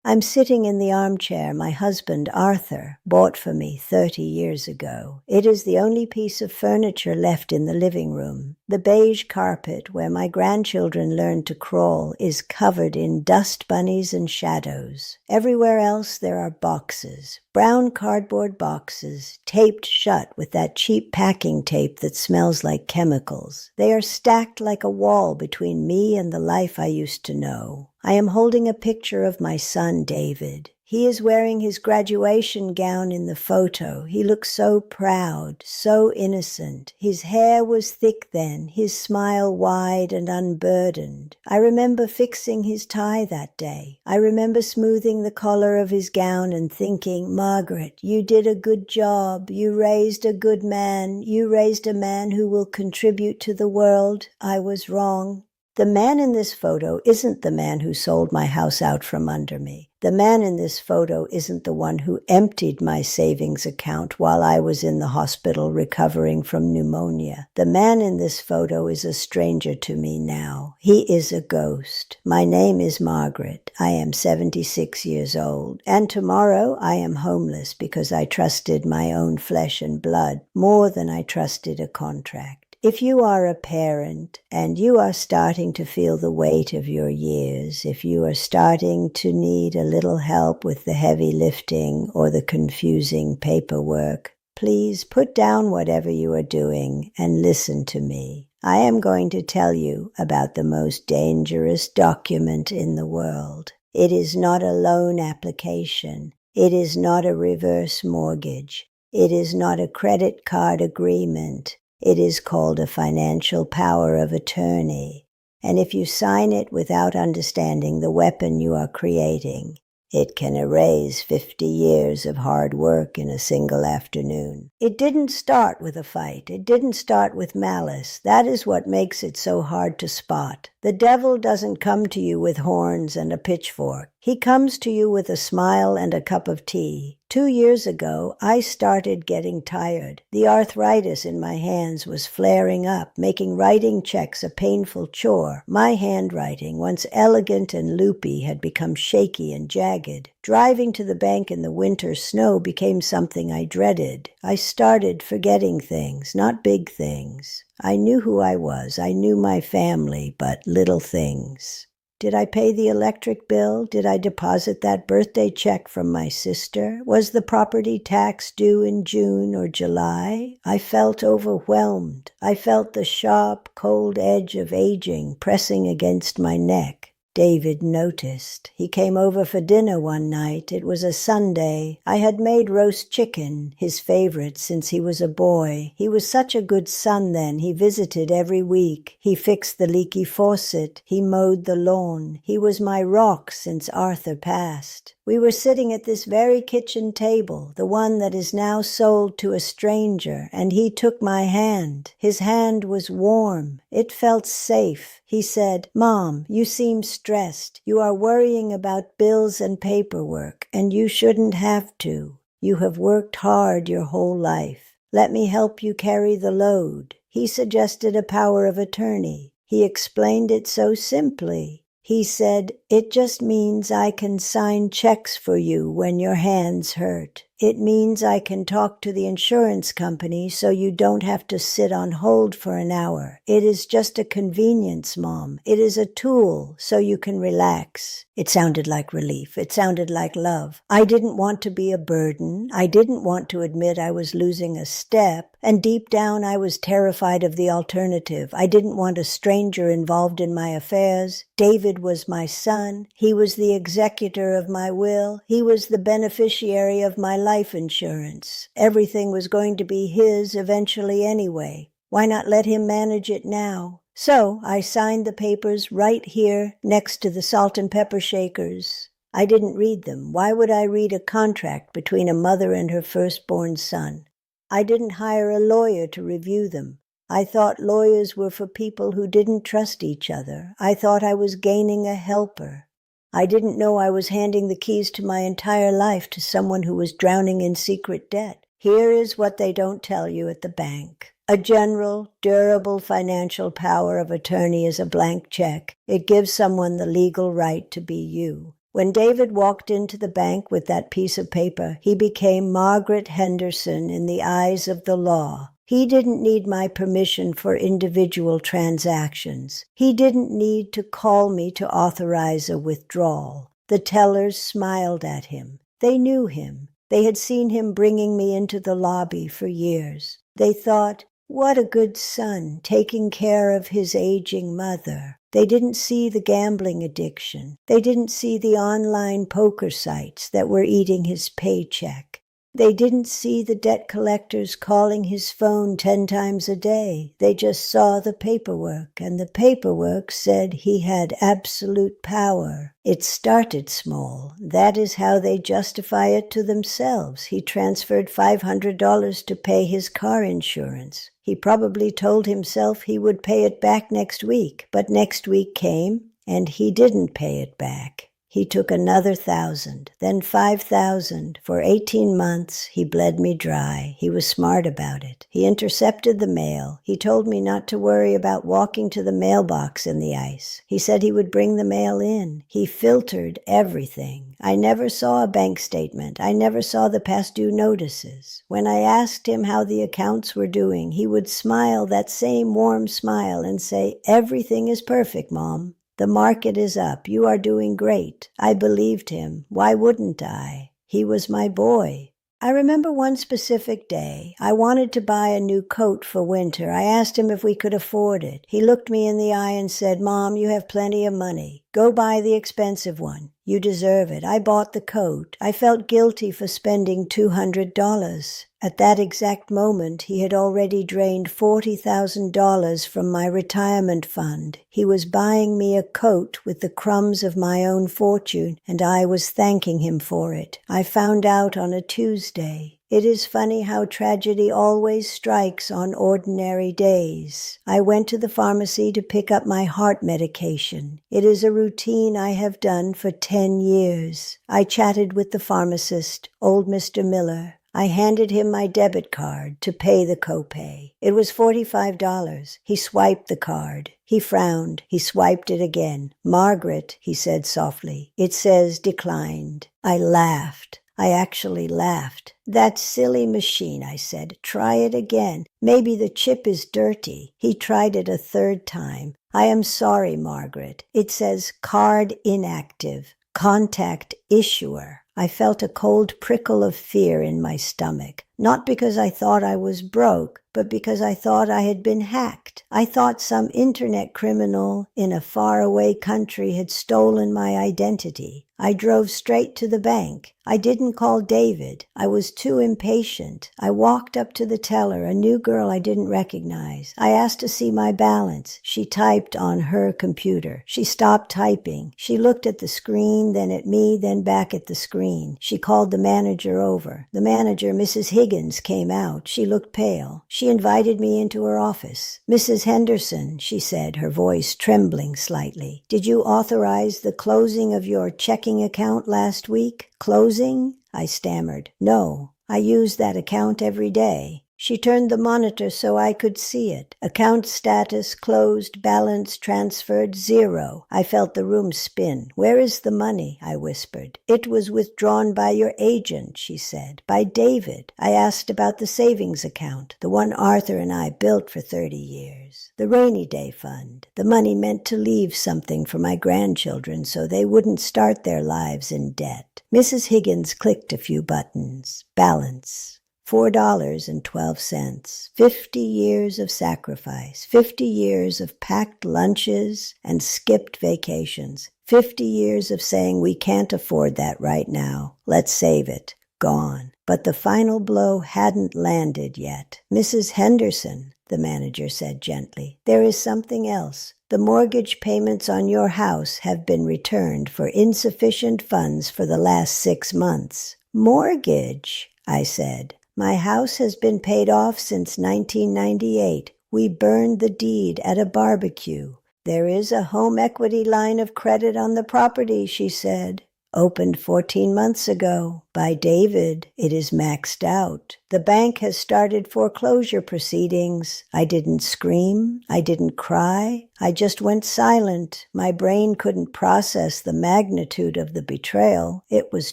I'm sitting in the armchair my husband, Arthur, bought for me 30 years ago. It is the only piece of furniture left in the living room. The beige carpet where my grandchildren learned to crawl is covered in dust bunnies and shadows. Everywhere else there are boxes, brown cardboard boxes, taped shut with that cheap packing tape that smells like chemicals. They are stacked like a wall between me and the life I used to know. I am holding a picture of my son, David. He is wearing his graduation gown in the photo. He looks so proud, so innocent. His hair was thick then, his smile wide and unburdened. I remember fixing his tie that day. I remember smoothing the collar of his gown and thinking, Margaret, you did a good job. You raised a good man. You raised a man who will contribute to the world. I was wrong. The man in this photo isn't the man who sold my house out from under me. The man in this photo isn't the one who emptied my savings account while I was in the hospital recovering from pneumonia. The man in this photo is a stranger to me now. He is a ghost. My name is Margaret. I am 76 years old, and tomorrow I am homeless because I trusted my own flesh and blood more than I trusted a contract. If you are a parent and you are starting to feel the weight of your years, if you are starting to need a little help with the heavy lifting or the confusing paperwork, please put down whatever you are doing and listen to me. I am going to tell you about the most dangerous document in the world. It is not a loan application. It is not a reverse mortgage. It is not a credit card agreement. It is called a financial power of attorney, and if you sign it without understanding the weapon you are creating, it can erase 50 years of hard work in a single afternoon. It didn't start with a fight. It didn't start with malice. That is what makes it so hard to spot. The devil doesn't come to you with horns and a pitchfork. He comes to you with a smile and a cup of tea. 2 years ago, I started getting tired. The arthritis in my hands was flaring up, making writing checks a painful chore. My handwriting, once elegant and loopy, had become shaky and jagged. Driving to the bank in the winter snow became something I dreaded. I started forgetting things, not big things. I knew who I was. I knew my family, but little things. Did I pay the electric bill? Did I deposit that birthday check from my sister? Was the property tax due in June or July? I felt overwhelmed. I felt the sharp, cold edge of aging pressing against my neck. David noticed. He came over for dinner one night. It was a Sunday. I had made roast chicken, his favorite since he was a boy. He was such a good son then. He visited every week. He fixed the leaky faucet. He mowed the lawn. He was my rock since Arthur passed. We were sitting at this very kitchen table, the one that is now sold to a stranger, and he took my hand. His hand was warm. It felt safe. He said, Mom, you seem stressed. You are worrying about bills and paperwork, and you shouldn't have to. You have worked hard your whole life. Let me help you carry the load. He suggested a power of attorney. He explained it so simply. He said, it just means I can sign checks for you when your hands hurt. It means I can talk to the insurance company so you don't have to sit on hold for an hour. It is just a convenience, Mom. It is a tool so you can relax. It sounded like relief. It sounded like love. I didn't want to be a burden. I didn't want to admit I was losing a step. And deep down I was terrified of the alternative. I didn't want a stranger involved in my affairs. David was my son. He was the executor of my will. He was the beneficiary of my life insurance. Everything was going to be his eventually anyway. Why not let him manage it now? So I signed the papers right here next to the salt and pepper shakers. I didn't read them. Why would I read a contract between a mother and her firstborn son? I didn't hire a lawyer to review them. I thought lawyers were for people who didn't trust each other. I thought I was gaining a helper. I didn't know I was handing the keys to my entire life to someone who was drowning in secret debt. Here is what they don't tell you at the bank. A general, durable financial power of attorney is a blank check. It gives someone the legal right to be you. When David walked into the bank with that piece of paper, he became Margaret Henderson in the eyes of the law. He didn't need my permission for individual transactions. He didn't need to call me to authorize a withdrawal. The tellers smiled at him. They knew him. They had seen him bringing me into the lobby for years. They thought, what a good son, taking care of his aging mother. They didn't see the gambling addiction. They didn't see the online poker sites that were eating his paycheck. They didn't see the debt collectors calling his phone 10 times a day. They just saw the paperwork, and the paperwork said he had absolute power. It started small. That is how they justify it to themselves. He transferred $500 to pay his car insurance. He probably told himself he would pay it back next week, but next week came, and he didn't pay it back. He took another 1,000, then 5,000. For 18 months, he bled me dry. He was smart about it. He intercepted the mail. He told me not to worry about walking to the mailbox in the ice. He said he would bring the mail in. He filtered everything. I never saw a bank statement. I never saw the past due notices. When I asked him how the accounts were doing, he would smile that same warm smile and say, "Everything is perfect, Mom. The market is up. You are doing great." I believed him. Why wouldn't I? He was my boy. I remember one specific day. I wanted to buy a new coat for winter. I asked him if we could afford it. He looked me in the eye and said, "Mom, you have plenty of money. Go buy the expensive one. You deserve it." I bought the coat. I felt guilty for spending $200. At that exact moment, he had already drained $40,000 from my retirement fund. He was buying me a coat with the crumbs of my own fortune, and I was thanking him for it. I found out on a Tuesday. It is funny how tragedy always strikes on ordinary days. I went to the pharmacy to pick up my heart medication. It is a routine I have done for 10 years. I chatted with the pharmacist, old Mr. Miller. I handed him my debit card to pay the copay. It was $45. He swiped the card. He frowned. He swiped it again. "Margaret," he said softly, "it says declined." I laughed. I actually laughed. "That silly machine," I said. "Try it again. Maybe the chip is dirty." He tried it a third time. "I am sorry, Margaret. It says card inactive. Contact issuer." I felt a cold prickle of fear in my stomach, not because I thought I was broke, but because I thought I had been hacked. I thought some internet criminal in a faraway country had stolen my identity. I drove straight to the bank. I didn't call David. I was too impatient. I walked up to the teller, a new girl I didn't recognize. I asked to see my balance. She typed on her computer. She stopped typing. She looked at the screen, then at me, then back at the screen. She called the manager over. The manager, Mrs. Higgins, came out. She looked pale. She invited me into her office. "Mrs. Henderson," she said, her voice trembling slightly, "did you authorize the closing of your checking account last week?" "Closing?" I stammered. "No, I use that account every day." She turned the monitor so I could see it. Account status closed, balance transferred, 0. I felt the room spin. "Where is the money?" I whispered. "It was withdrawn by your agent," she said. "By David." I asked about the savings account, the one Arthur and I built for 30 years. The rainy day fund. The money meant to leave something for my grandchildren so they wouldn't start their lives in debt. Mrs. Higgins clicked a few buttons. Balance. $4.12. 50 years of sacrifice. 50 years of packed lunches and skipped vacations. 50 years of saying we can't afford that right now. Let's save it. Gone. But the final blow hadn't landed yet. "Mrs. Henderson," the manager said gently, "there is something else. The mortgage payments on your house have been returned for insufficient funds for the last 6 months. "Mortgage?" I said. "My house has been paid off since 1998. We burned the deed at a barbecue." "There is a home equity line of credit on the property," she said. "Opened 14 months ago, By David, it is maxed out. The bank has started foreclosure proceedings. I didn't scream. I didn't cry. I just went silent. My brain couldn't process the magnitude of the betrayal. It was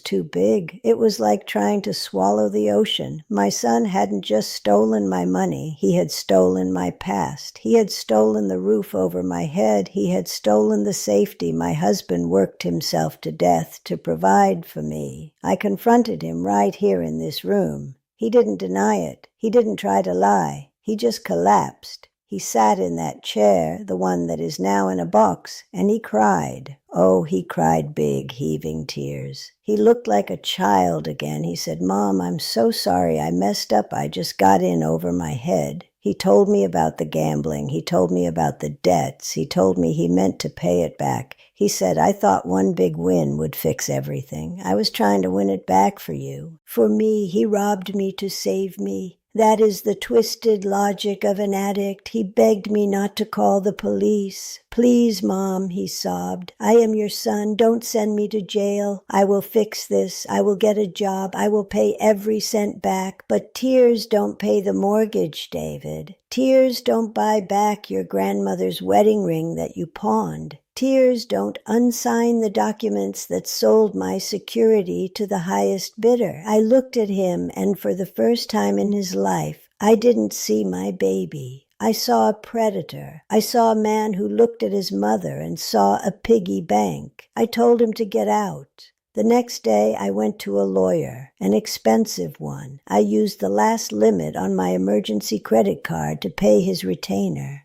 too big. It was like trying to swallow the ocean. My son hadn't just stolen my money. He had stolen my past. He had stolen the roof over my head. He had stolen the safety my husband worked himself to death to provide for me. I confronted him right here in this room. He didn't deny it. He didn't try to lie. He just collapsed. He sat in that chair, the one that is now in a box, and he cried. Oh, he cried big, heaving tears. He looked like a child again. He said, "Mom, I'm so sorry. I messed up. I just got in over my head." He told me about the gambling. He told me about the debts. He told me he meant to pay it back. He said, "I thought one big win would fix everything. I was trying to win it back for you. For me, he robbed me to save me. That is the twisted logic of an addict. He begged me not to call the police. Please, Mom," he sobbed. "I am your son. Don't send me to jail. I will fix this. I will get a job. I will pay every cent back. But tears don't pay the mortgage, David. Tears don't buy back your grandmother's wedding ring that you pawned. Tears don't unsign the documents that sold my security to the highest bidder." I looked at him, and for the first time in his life, I didn't see my baby. I saw a predator. I saw a man who looked at his mother and saw a piggy bank. I told him to get out. The next day, I went to a lawyer, an expensive one. I used the last limit on my emergency credit card to pay his retainer.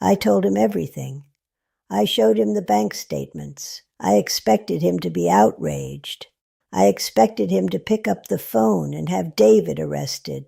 I told him everything. I showed him the bank statements. I expected him to be outraged. I expected him to pick up the phone and have David arrested.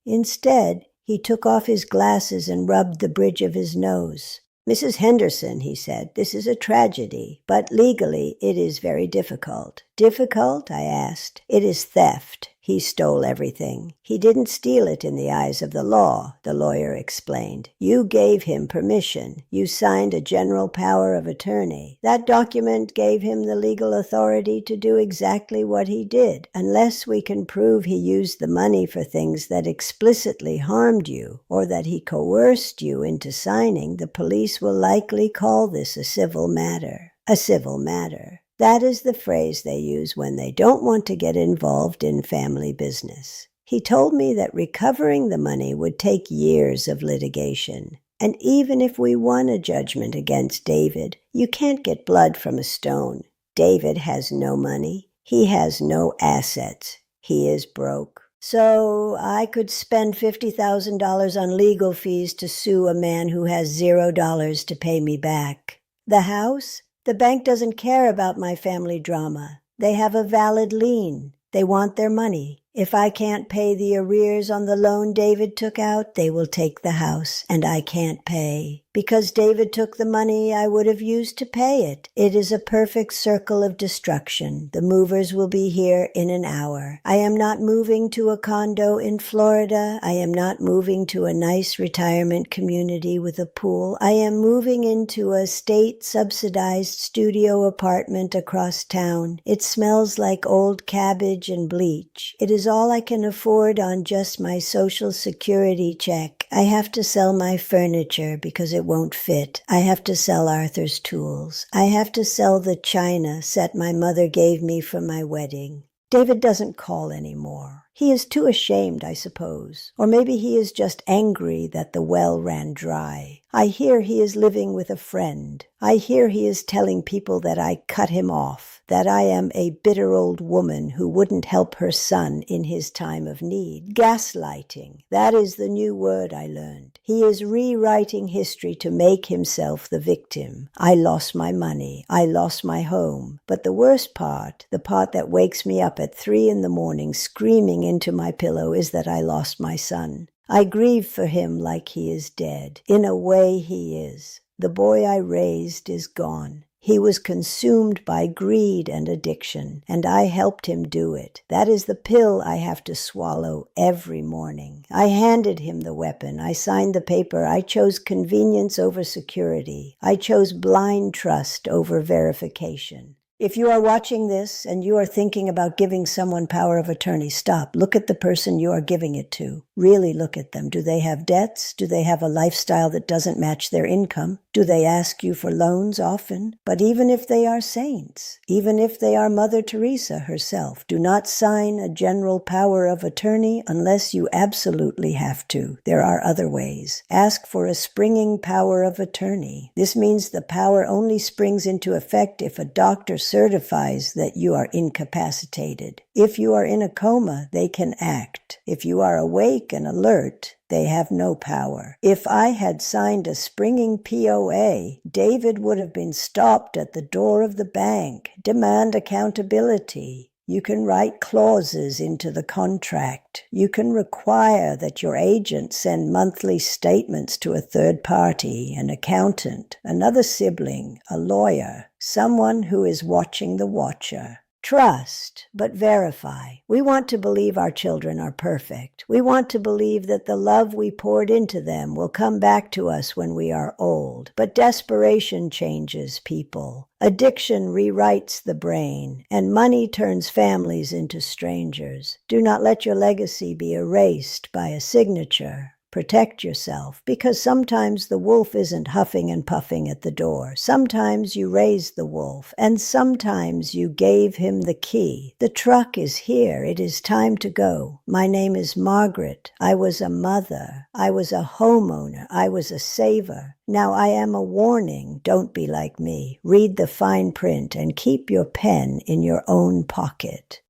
Instead, he took off his glasses and rubbed the bridge of his nose. "Mrs. Henderson," he said, "this is a tragedy, but legally it is very difficult." "Difficult?" I asked. "It is theft. He stole everything. He didn't steal it in the eyes of the law," the lawyer explained. "You gave him permission. You signed a general power of attorney. That document gave him the legal authority to do exactly what he did. Unless we can prove he used the money for things that explicitly harmed you or that he coerced you into signing, the police will likely call this a civil matter." A civil matter. That is the phrase they use when they don't want to get involved in family business. He told me that recovering the money would take years of litigation. And even if we won a judgment against David, you can't get blood from a stone. David has no money. He has no assets. He is broke. So I could spend $50,000 on legal fees to sue a man who has $0 to pay me back. The house? The bank doesn't care about my family drama. They have a valid lien. They want their money. If I can't pay the arrears on the loan David took out, they will take the house, and I can't pay. Because David took the money I would have used to pay it. It is a perfect circle of destruction. The movers will be here in an hour. I am not moving to a condo in Florida. I am not moving to a nice retirement community with a pool. I am moving into a state-subsidized studio apartment across town. It smells like old cabbage and bleach. It is all I can afford on just my Social Security check. I have to sell my furniture because it won't fit. I have to sell Arthur's tools. I have to sell the china set my mother gave me for my wedding. David doesn't call anymore. He is too ashamed, I suppose. Or maybe he is just angry that the well ran dry. I hear he is living with a friend. I hear he is telling people that I cut him off, that I am a bitter old woman who wouldn't help her son in his time of need. Gaslighting. That is the new word I learned. He is rewriting history to make himself the victim. I lost my money. I lost my home. But the worst part, the part that wakes me up at 3 a.m. screaming into my pillow, is that I lost my son. I grieve for him like he is dead. In a way, he is. The boy I raised is gone. He was consumed by greed and addiction, and I helped him do it. That is the pill I have to swallow every morning. I handed him the weapon. I signed the paper. I chose convenience over security. I chose blind trust over verification. If you are watching this and you are thinking about giving someone power of attorney, stop. Look at the person you are giving it to. Really look at them. Do they have debts? Do they have a lifestyle that doesn't match their income? Do they ask you for loans often? But even if they are saints, even if they are Mother Teresa herself, do not sign a general power of attorney unless you absolutely have to. There are other ways. Ask for a springing power of attorney. This means the power only springs into effect if a doctor certifies that you are incapacitated. If you are in a coma, they can act. If you are awake and alert, they have no power. If I had signed a springing POA, David would have been stopped at the door of the bank. Demand accountability. You can write clauses into the contract. You can require that your agent send monthly statements to a third party, an accountant, another sibling, a lawyer, someone who is watching the watcher. Trust, but verify. We want to believe our children are perfect. We want to believe that the love we poured into them will come back to us when we are old. But desperation changes people. Addiction rewrites the brain, and money turns families into strangers. Do not let your legacy be erased by a signature. Protect yourself, because sometimes the wolf isn't huffing and puffing at the door. Sometimes you raised the wolf, and sometimes you gave him the key. The truck is here. It is time to go. My name is Margaret. I was a mother. I was a homeowner. I was a saver. Now I am a warning. Don't be like me. Read the fine print and keep your pen in your own pocket.